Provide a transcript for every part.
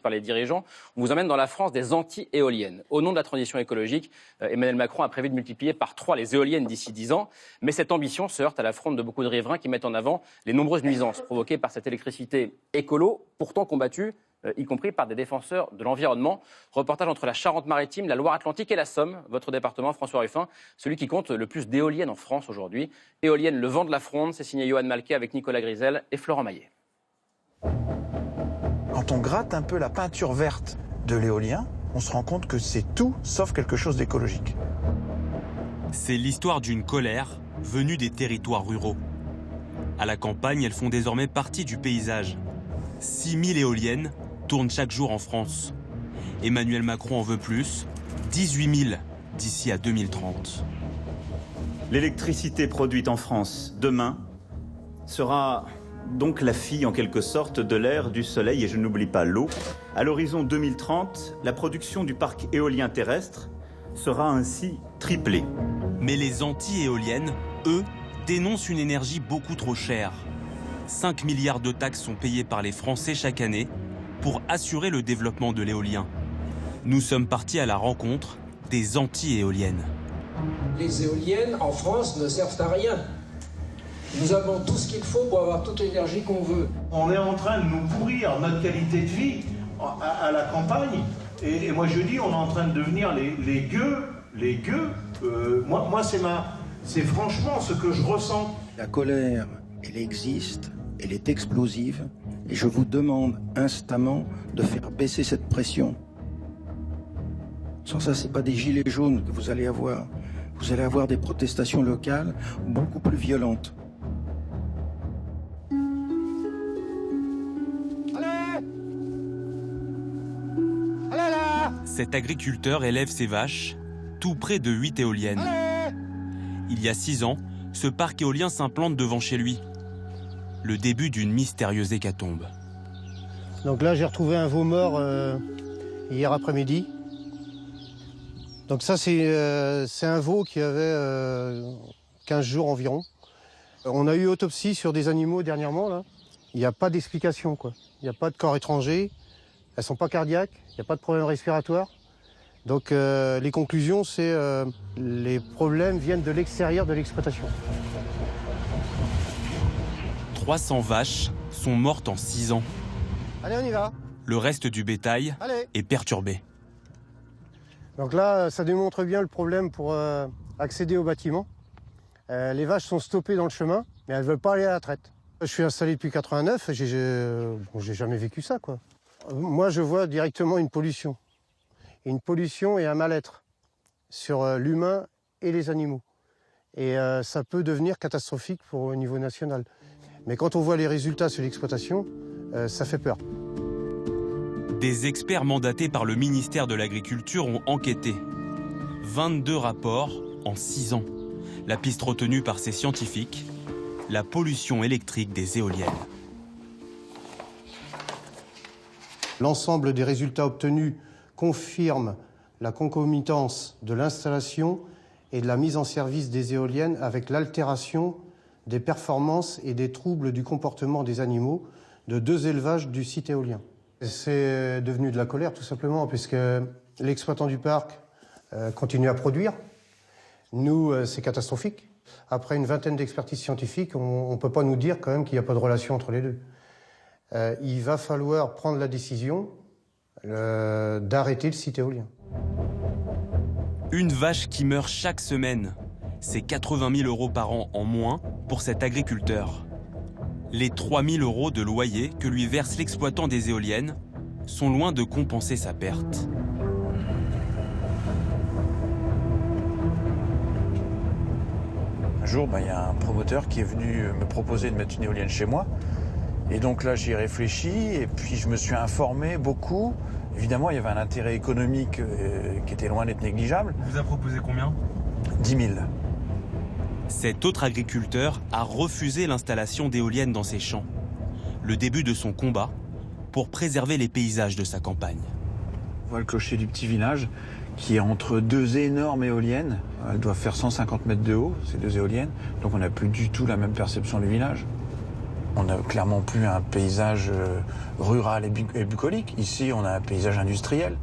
par les dirigeants. On vous emmène dans la France des anti-éoliennes. Au nom de la transition écologique, Emmanuel Macron a prévu de multiplier par 3 les éoliennes d'ici 10 ans. Mais cette ambition se heurte à l'affront de beaucoup de riverains qui mettent en avant les nombreuses nuisances provoquées par cette électricité écolo, pourtant combattue, y compris par des défenseurs de l'environnement. Reportage entre la Charente-Maritime, la Loire-Atlantique et la Somme. Votre département, François Ruffin, celui qui compte le plus d'éoliennes en France aujourd'hui. Éoliennes, le vent de la fronde, c'est signé Johan Malquet avec Nicolas Grisel et Florent Maillet. Quand on gratte un peu la peinture verte de l'éolien, on se rend compte que c'est tout sauf quelque chose d'écologique. C'est l'histoire d'une colère venue des territoires ruraux. À la campagne, elles font désormais partie du paysage. 6000 éoliennes tournent chaque jour en France. Emmanuel Macron en veut plus, 18 000 d'ici à 2030. L'électricité produite en France demain sera donc la fille en quelque sorte de l'ère du soleil, et je n'oublie pas l'eau. À l'horizon 2030, la production du parc éolien terrestre sera ainsi triplée. Mais les anti-éoliennes, eux, dénoncent une énergie beaucoup trop chère. 5 milliards de taxes sont payées par les Français chaque année pour assurer le développement de l'éolien. Nous sommes partis à la rencontre des anti-éoliennes. Les éoliennes en France ne servent à rien. Nous avons tout ce qu'il faut pour avoir toute l'énergie qu'on veut. On est en train de nous pourrir notre qualité de vie à la campagne. Et moi je dis, on est en train de devenir les gueux. Moi c'est franchement ce que je ressens. La colère, elle existe, elle est explosive. Et je vous demande instamment de faire baisser cette pression. Sans ça, ce n'est pas des gilets jaunes que vous allez avoir. Vous allez avoir des protestations locales beaucoup plus violentes. Cet agriculteur élève ses vaches tout près de 8 éoliennes. Il y a 6 ans, ce parc éolien s'implante devant chez lui. Le début d'une mystérieuse hécatombe. Donc là, j'ai retrouvé un veau mort hier après-midi. Donc ça, c'est un veau qui avait 15 jours environ. On a eu autopsie sur des animaux dernièrement, là. Il n'y a pas d'explication, quoi. Il n'y a pas de corps étranger. Elles ne sont pas cardiaques. Il n'y a pas de problème respiratoire. Donc les conclusions, c'est les problèmes viennent de l'extérieur de l'exploitation. 300 vaches sont mortes en 6 ans. Allez, on y va. Le reste du bétail est perturbé. Donc là, ça démontre bien le problème pour accéder au bâtiment. Les vaches sont stoppées dans le chemin, mais elles ne veulent pas aller à la traite. Je suis installé depuis 89, j'ai jamais vécu ça, quoi. Moi, je vois directement une pollution. Une pollution et un mal-être sur l'humain et les animaux. Et ça peut devenir catastrophique au niveau national. Mais quand on voit les résultats sur l'exploitation, ça fait peur. Des experts mandatés par le ministère de l'Agriculture ont enquêté. 22 rapports en 6 ans. La piste retenue par ces scientifiques, la pollution électrique des éoliennes. L'ensemble des résultats obtenus confirme la concomitance de l'installation et de la mise en service des éoliennes avec l'altération des performances et des troubles du comportement des animaux de 2 élevages du site éolien. C'est devenu de la colère tout simplement puisque l'exploitant du parc continue à produire. Nous, c'est catastrophique. Après une vingtaine d'expertises scientifiques, on ne peut pas nous dire quand même qu'il n'y a pas de relation entre les deux. Il va falloir prendre la décision d'arrêter le site éolien. Une vache qui meurt chaque semaine, c'est 80 000 € par an en moins pour cet agriculteur. Les 3 000 € de loyer que lui verse l'exploitant des éoliennes sont loin de compenser sa perte. Un jour, il y a un promoteur qui est venu me proposer de mettre une éolienne chez moi. Et donc là, j'y ai réfléchi et puis je me suis informé beaucoup. Évidemment, il y avait un intérêt économique qui était loin d'être négligeable. Vous a proposé combien ? 10 000. Cet autre agriculteur a refusé l'installation d'éoliennes dans ses champs. Le début de son combat pour préserver les paysages de sa campagne. On voit le clocher du petit village qui est entre 2 énormes éoliennes. Elles doivent faire 150 mètres de haut, ces 2 éoliennes. Donc on n'a plus du tout la même perception du village. On n'a clairement plus un paysage rural et bucolique. Ici, on a un paysage industriel.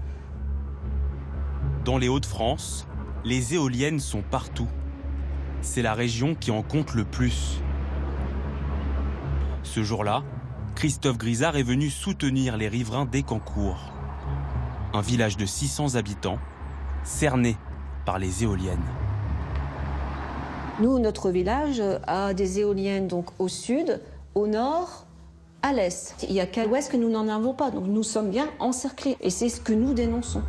Dans les Hauts-de-France, les éoliennes sont partout. C'est la région qui en compte le plus. Ce jour-là, Christophe Grisard est venu soutenir les riverains d'Écancourt, un village de 600 habitants, cerné par les éoliennes. Nous, notre village a des éoliennes donc au sud, au nord, à l'est. Il n'y a qu'à l'ouest que nous n'en avons pas, donc nous sommes bien encerclés et c'est ce que nous dénonçons.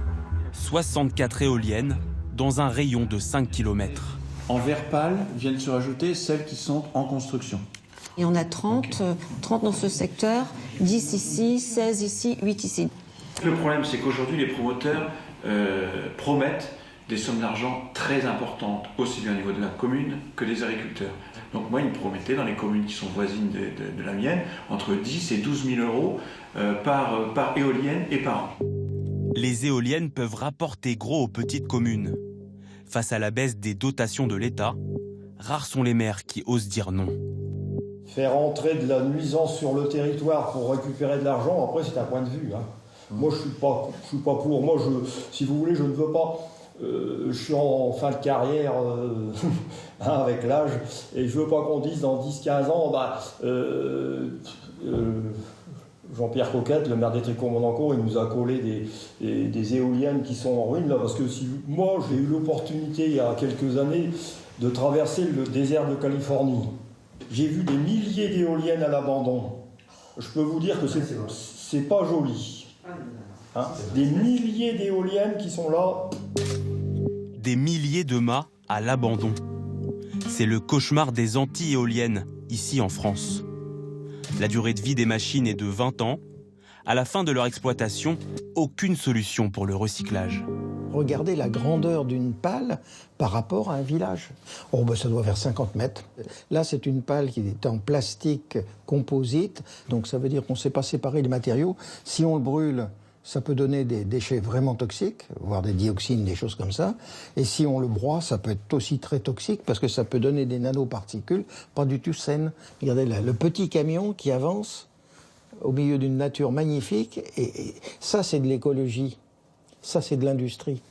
64 éoliennes dans un rayon de 5 km. En vert pâle viennent se rajouter celles qui sont en construction. Il y en a 30 dans ce secteur, 10 ici, 16 ici, 8 ici. Le problème, c'est qu'aujourd'hui, les promoteurs promettent des sommes d'argent très importantes, aussi bien au niveau de la commune que des agriculteurs. Donc moi, ils me promettaient, dans les communes qui sont voisines de la mienne, entre 10 et 12 000 euros par éolienne et par an. Les éoliennes peuvent rapporter gros aux petites communes. Face à la baisse des dotations de l'État, rares sont les maires qui osent dire non. Faire entrer de la nuisance sur le territoire pour récupérer de l'argent, après c'est un point de vue. Hein. Moi je suis pas pour. Moi, si vous voulez, je ne veux pas. Je suis en fin de carrière avec l'âge et je veux pas qu'on dise dans 10-15 ans Jean-Pierre Coquette, le maire d'Étricon-Monencourt, il nous a collé des éoliennes qui sont en ruine là, parce que moi j'ai eu l'opportunité il y a quelques années de traverser le désert de Californie. J'ai vu des milliers d'éoliennes à l'abandon. Je peux vous dire que c'est pas joli. Hein, des milliers d'éoliennes qui sont là. Des milliers de mâts à l'abandon. C'est le cauchemar des anti-éoliennes, ici en France. La durée de vie des machines est de 20 ans. À la fin de leur exploitation, aucune solution pour le recyclage. Regardez la grandeur d'une pale par rapport à un village. Ça doit faire 50 mètres. Là, c'est une pale qui est en plastique composite. Donc ça veut dire qu'on ne sait pas séparer les matériaux. Si on le brûle, ça peut donner des déchets vraiment toxiques, voire des dioxines, des choses comme ça. Et si on le broie, ça peut être aussi très toxique parce que ça peut donner des nanoparticules pas du tout saines. Regardez là, le petit camion qui avance au milieu d'une nature magnifique. Et ça, c'est de l'écologie. Ça, c'est de l'industrie.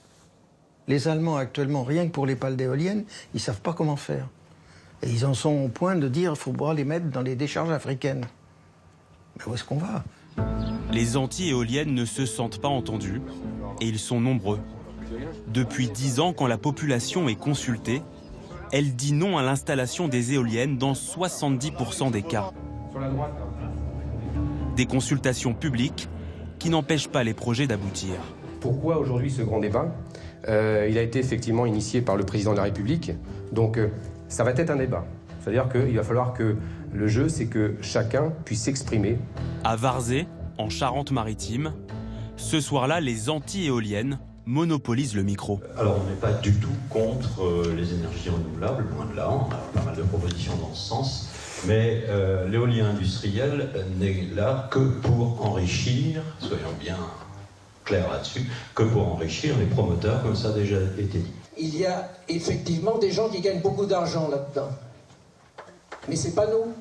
Les Allemands, actuellement, rien que pour les pales d'éoliennes, ils ne savent pas comment faire. Et ils en sont au point de dire qu'il faut les mettre dans les décharges africaines. Mais où est-ce qu'on va ? Les anti-éoliennes ne se sentent pas entendus, et ils sont nombreux. Depuis 10 ans, quand la population est consultée, elle dit non à l'installation des éoliennes dans 70% des cas. Des consultations publiques qui n'empêchent pas les projets d'aboutir. Pourquoi aujourd'hui ce grand débat ? Il a été effectivement initié par le président de la République, donc ça va être un débat. C'est-à-dire qu'il va falloir que le jeu, c'est que chacun puisse s'exprimer. À Varzé, en Charente-Maritime, ce soir-là, les anti-éoliennes monopolisent le micro. Alors on n'est pas du tout contre les énergies renouvelables, loin de là, on a pas mal de propositions dans ce sens. Mais l'éolien industriel n'est là que pour enrichir, soyons bien clairs là-dessus, que pour enrichir les promoteurs, comme ça a déjà été dit. Il y a effectivement des gens qui gagnent beaucoup d'argent là-dedans. Mais c'est pas nous.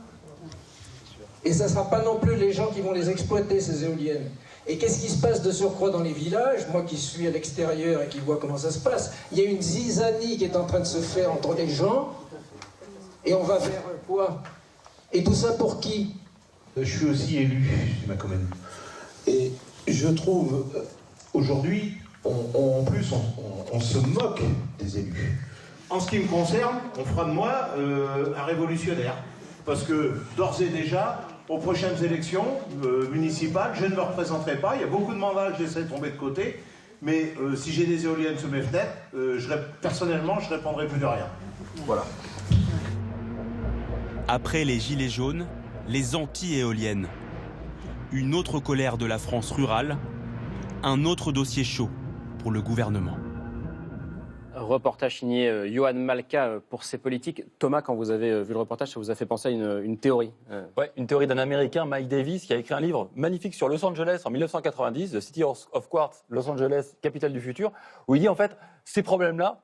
Et ça ne sera pas non plus les gens qui vont les exploiter, ces éoliennes. Et qu'est-ce qui se passe de surcroît dans les villages? Moi qui suis à l'extérieur et qui vois comment ça se passe, il y a une zizanie qui est en train de se faire entre les gens, et on va vers quoi? Et tout ça pour qui? Je suis aussi élu de ma commune. Et je trouve, aujourd'hui, en plus, on se moque des élus. En ce qui me concerne, on fera de moi un révolutionnaire. Parce que, d'ores et déjà, aux prochaines élections municipales, je ne me représenterai pas. Il y a beaucoup de mandats que j'essaie de tomber de côté. Mais si j'ai des éoliennes sous mes fenêtres, personnellement, je ne répondrai plus de rien. Voilà. Après les gilets jaunes, les anti-éoliennes. Une autre colère de la France rurale, un autre dossier chaud pour le gouvernement. Reportage signé Johan Malka pour ses politiques. Thomas, quand vous avez vu le reportage, ça vous a fait penser à une théorie. Ouais, une théorie d'un Américain, Mike Davis, qui a écrit un livre magnifique sur Los Angeles en 1990, The City of Quartz, Los Angeles, capitale du futur, où il dit en fait, ces problèmes-là,